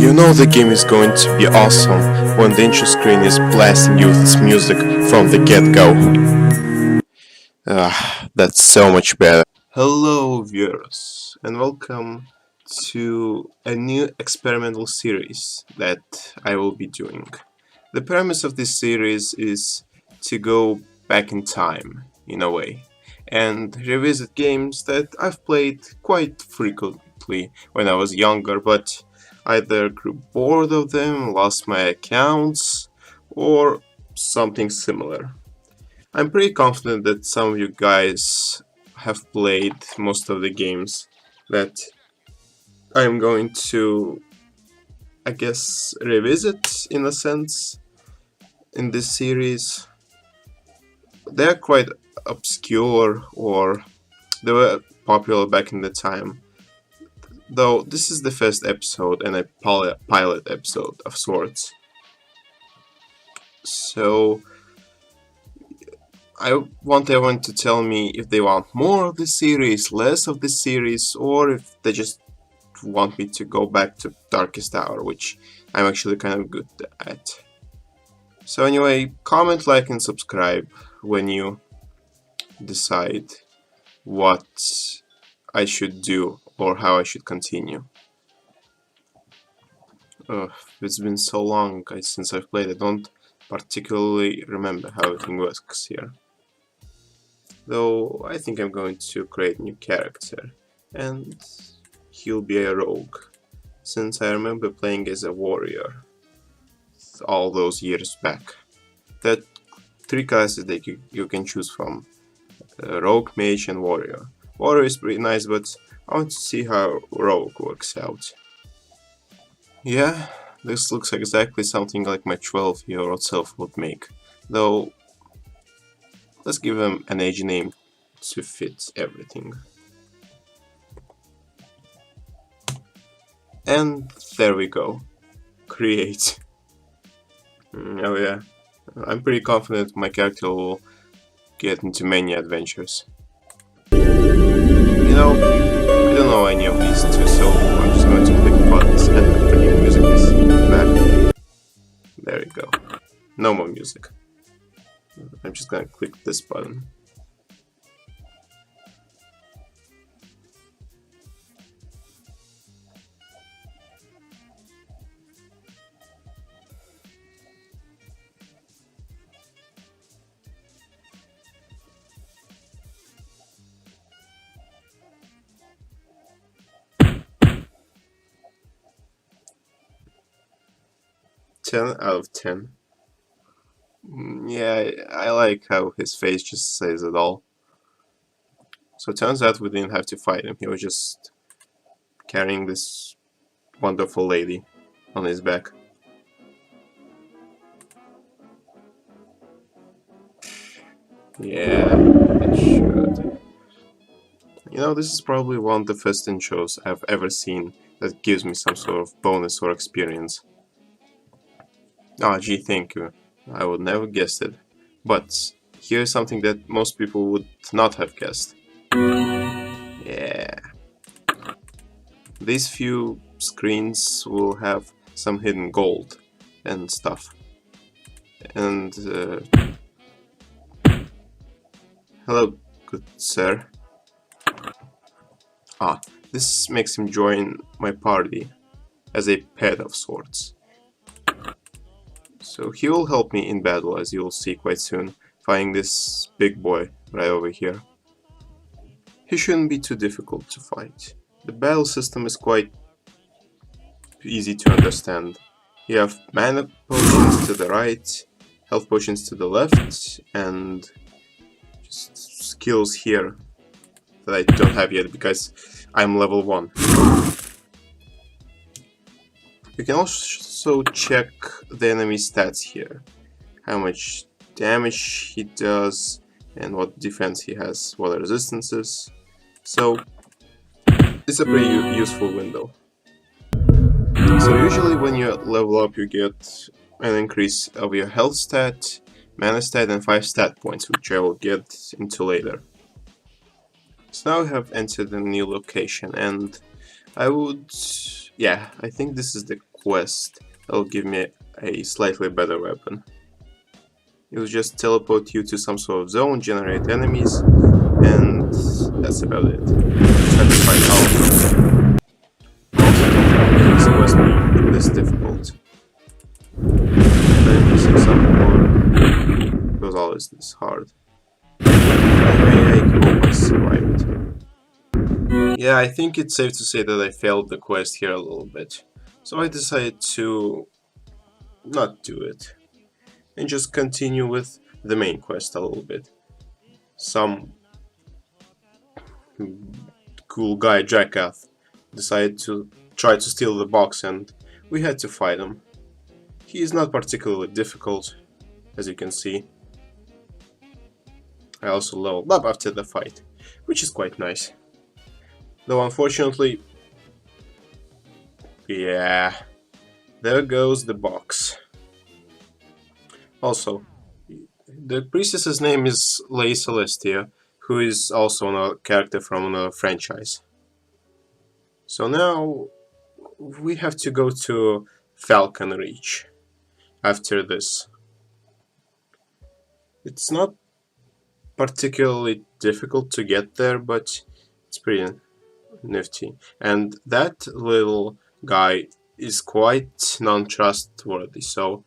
You know the game is going to be awesome when the intro screen is blasting you with its music from the get-go. That's so much better. Hello viewers and welcome to a new experimental series that I will be doing. The premise of this series is to go back in time, in a way, and revisit games that I've played quite frequently when I was younger, but either grew bored of them, lost my accounts, or something similar. I'm pretty confident that some of you guys have played most of the games that I'm going to, I guess, revisit in a sense in this series. They're quite obscure, or they were popular back in the time. Though this is the first episode and a pilot episode of sorts. So I want everyone to tell me if they want more of this series, less of this series, or if they just want me to go back to Darkest Hour, which I'm actually kind of good at. So anyway, comment, like and subscribe when you decide what I should do or how I should continue. It's been so long since I've played, I don't particularly remember how everything works here. Though I think I'm going to create a new character, and he'll be a rogue, since I remember playing as a warrior all those years back. There are three classes that you can choose from: rogue, mage and warrior. Warrior is pretty nice, but I want to see how rogue works out. Yeah, this looks exactly something like my 12-year-old self would make, though let's give him an age name to fit everything. And there we go. Create. Oh yeah, I'm pretty confident my character will get into many adventures. You know, I don't know any of these two, so I'm just going to click buttons and the freaking music is back. There you go. No more music. I'm just gonna click this button. Ten out of 10. Yeah, I like how his face just says it all. So it turns out we didn't have to fight him, he was just carrying this wonderful lady on his back. Yeah, it should. You know, this is probably one of the first intros I've ever seen that gives me some sort of bonus or experience. Ah, gee, thank you. I would never guess it. But here's something that most people would not have guessed. Yeah. These few screens will have some hidden gold and stuff. And hello, good sir. Ah, this makes him join my party as a pet of sorts. So he will help me in battle, as you'll see quite soon, fighting this big boy right over here. He shouldn't be too difficult to fight. The battle system is quite easy to understand. You have mana potions to the right, health potions to the left, and just skills here that I don't have yet because I'm level 1. You can also check the enemy stats here, how much damage he does and what defense he has, what resistances. So it's a pretty useful window. So usually when you level up you get an increase of your health stat, mana stat and 5 stat points, which I will get into later. So now I have entered a new location and I think this is the quest that'll give me a slightly better weapon. It'll just teleport you to some sort of zone, generate enemies, and that's about it. Just have to find out. Makes the quest be this difficult. I'm missing some more. It was always this hard. Anyway, I hope I survived. Yeah, I think it's safe to say that I failed the quest here a little bit. So I decided to not do it and just continue with the main quest a little bit. Some cool guy, Dragonfable, decided to try to steal the box and we had to fight him. He is not particularly difficult, as you can see. I also leveled up after the fight, which is quite nice. Though unfortunately, yeah, there goes the box. Also, the priestess's name is Lady Celestia, who is also a character from another franchise. So now we have to go to Falcon Reach after this. It's not particularly difficult to get there, but it's pretty nifty. And that little guy is quite non-trustworthy, so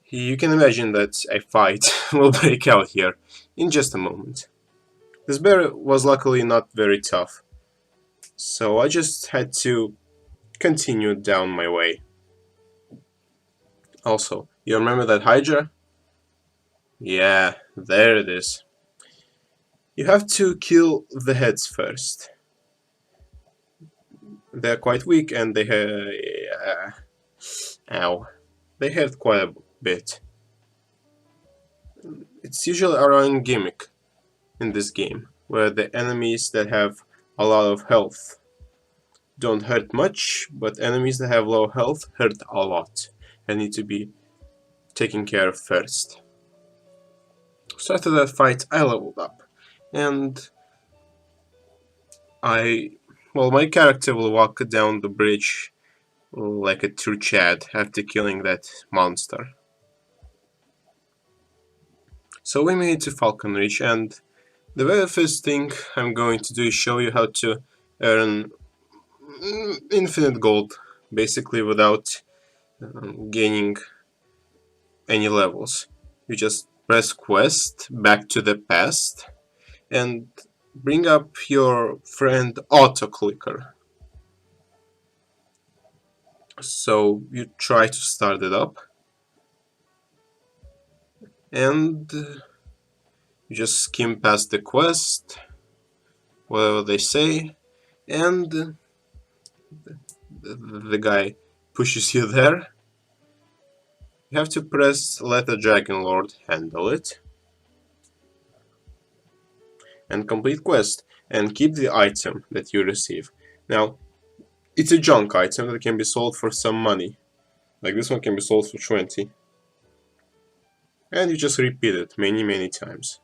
you can imagine that a fight will break out here in just a moment. This bear was luckily not very tough, so I just had to continue down my way. Also, you remember that Hydra? Yeah, there it is. You have to kill the heads first. They're quite weak and they they hurt quite a bit. It's usually a running gimmick in this game, where the enemies that have a lot of health don't hurt much, but enemies that have low health hurt a lot and need to be taken care of first. So after that fight, I leveled up, and my character will walk down the bridge like a true Chad after killing that monster. So we made it to Falcon Reach, and the very first thing I'm going to do is show you how to earn infinite gold, basically without gaining any levels. You just press quest back to the past and bring up your friend Autoclicker. So you try to start it up and you just skim past the quest, whatever they say, and the guy pushes you there. You have to press let the Dragon Lord handle it and complete quest and keep the item that you receive. Now, it's a junk item that can be sold for some money. Like this one can be sold for 20. And you just repeat it many times.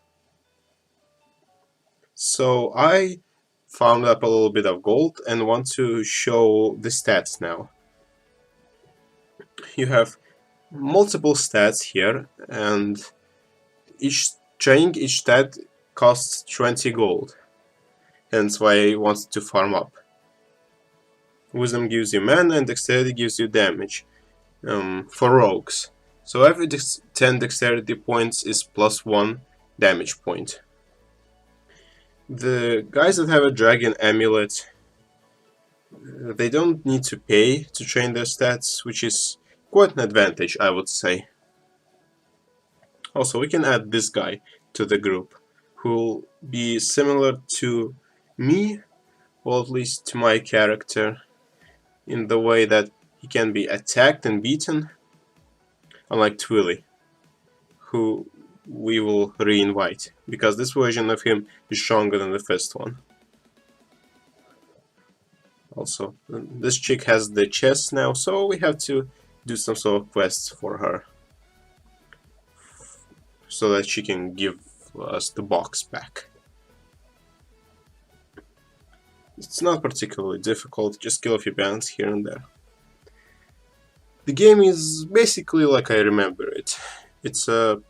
So I found up a little bit of gold and want to show the stats now. You have multiple stats here, and each stat costs 20 gold. Hence why I wanted to farm up. Wisdom gives you mana and dexterity gives you damage for rogues. So every 10 dexterity points is +1 damage point. The guys that have a dragon amulet, they don't need to pay to train their stats, which is quite an advantage, I would say. Also, we can add this guy to the group, who will be similar to me, or at least to my character, in the way that he can be attacked and beaten, unlike Twilly, who we will re-invite, because this version of him is stronger than the first one. Also, this chick has the chest now, so we have to do some sort of quests for her, so that she can give us the box back. It's not particularly difficult, just kill a few bands here and there. The game is basically like I remember it. It's a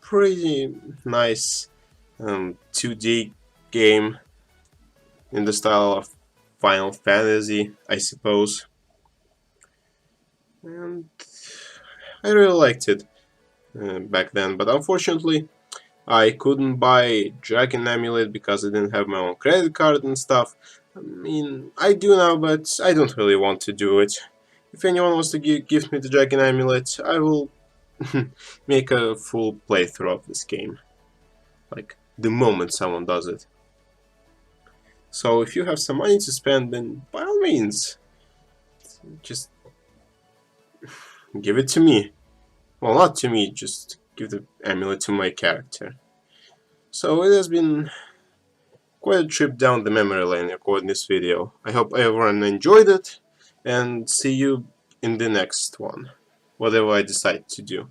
pretty nice 2D game in the style of Final Fantasy, I suppose. And I really liked it back then, but unfortunately I couldn't buy Dragon Amulet because I didn't have my own credit card and stuff. I mean, I do now, but I don't really want to do it. If anyone wants to give me the Dragon Amulet, I will make a full playthrough of this game. Like, the moment someone does it. So if you have some money to spend, then by all means, just give it to me. Well, not to me, just give the amulet to my character. So it has been quite a trip down the memory lane recording this video. I hope everyone enjoyed it, and see you in the next one, whatever I decide to do.